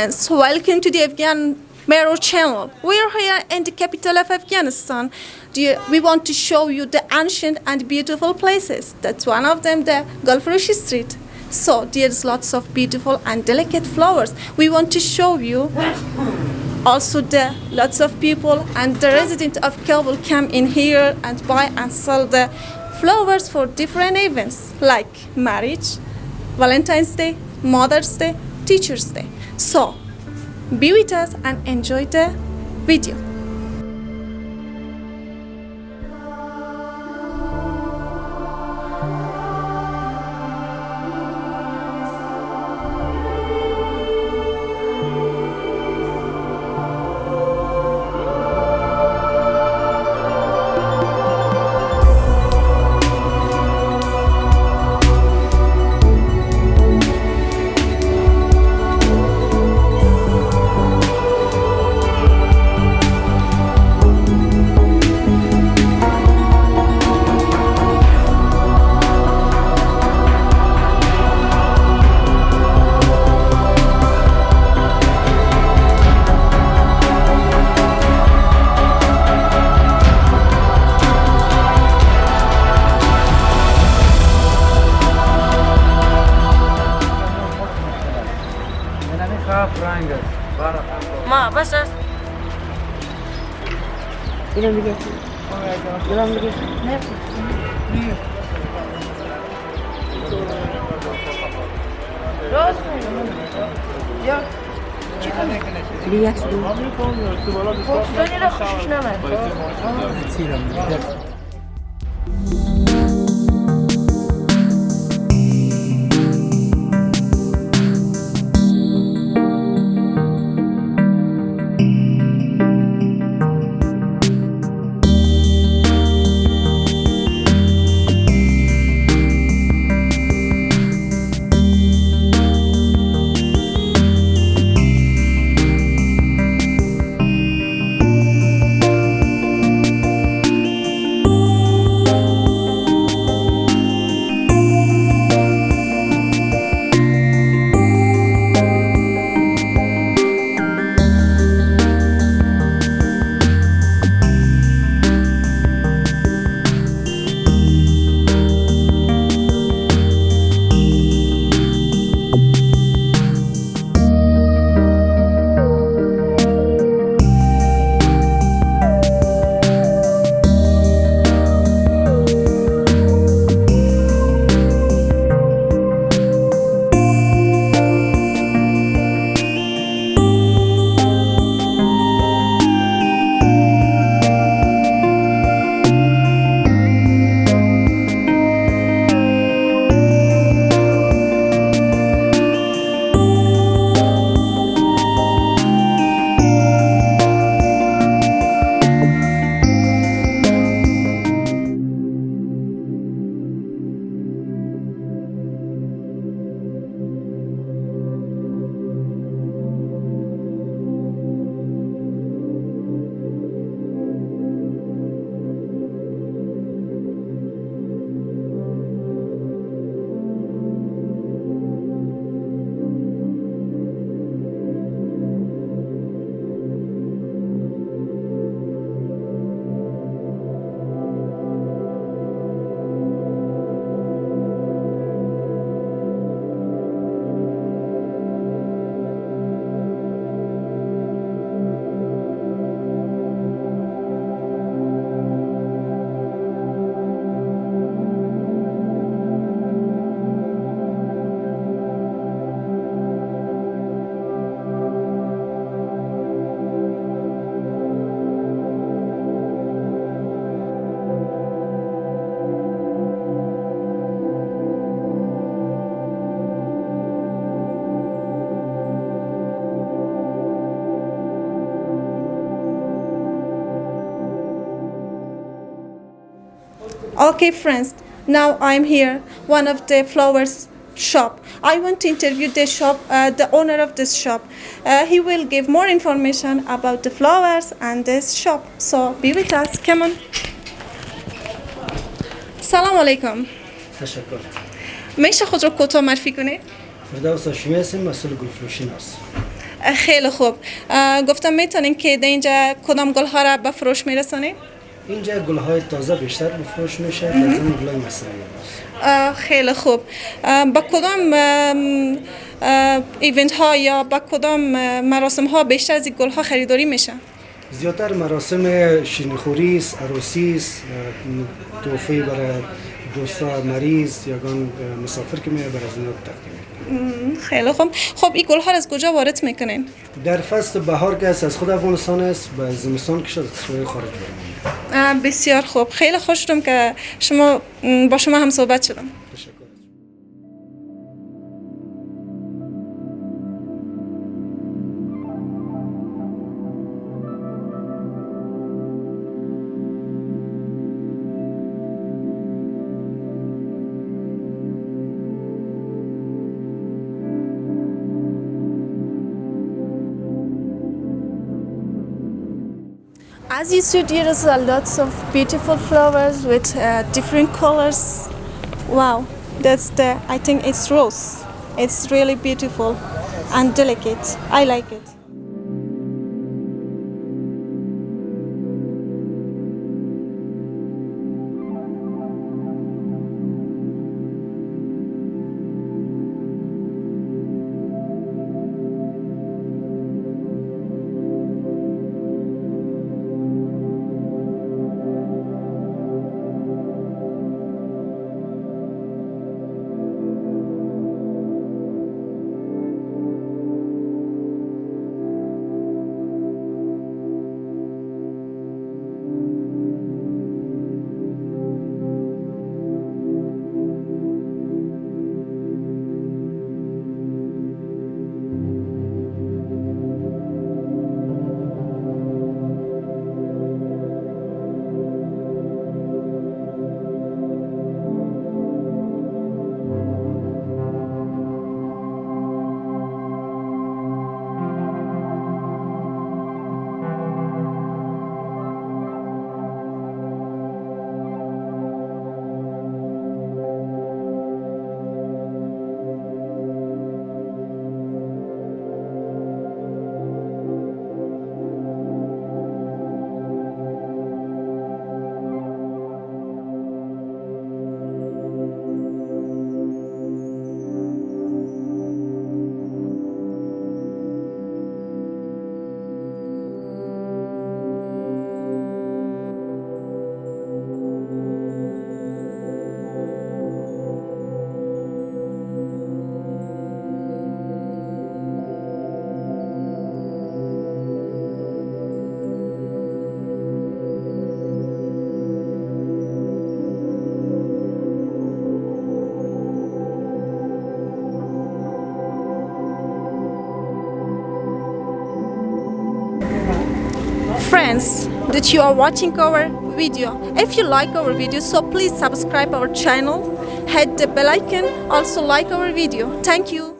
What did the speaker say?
friends, welcome to the Afghan Mirror channel. We are here in the capital of Afghanistan. We want to show you the ancient and beautiful places. That's one of them, the Gulfrush Street. So there's lots of beautiful and delicate flowers. We want to show you also the lots of people and the residents of Kabul come in here and buy and sell the flowers for different events like marriage, Valentine's Day, Mother's Day, Teacher's Day. So be with us and enjoy the video. ما بس إلى مدينة إلى مدينة راست یا دیگه خودتونی را خوشش نمید Okay friends, now I'm here, one of the flowers shop. I want to interview the owner of this shop. He will give more information about the flowers and this shop. So be with us, come on. سلام علیکم. تشکر. میشه خود رو کوتاه معرفی کنید؟ فردوس هاشمی هستم، مسئول گلفروشی هستم. خیلی خوب. گفتم میتونین که در اینجا کدام گل ها را به فروش میرسونین؟ اینجا گل‌های تازه بیشتر به فروش میشه تا از اون گل‌های مصنوعی. خیلی خوب. با کدام ایونت ها یا با کدام مراسم ها بیشتر از این گل ها خریداری میشه؟ زیادتر مراسم شیرینیخوری است، عروسی است، تحفه برای دوستا مریض یا مسافر که میاد برای از اینا تقدیم. خیلی خوب. خب این گل ها از کجا وارد میکنین؟ در فصل بهار که از خود افغانستان است، به زمستان که شد از خارج برمونه. بسیار خوب. خیلی خوش شدم که با شما هم صحبت شدم. تشکر. As you see, there is a lots of beautiful flowers with different colors. Wow, I think it's rose. It's really beautiful and delicate. I like it. Friends, that you are watching our video. If you like our video, so please subscribe our channel, hit the bell icon, also like our video. Thank you.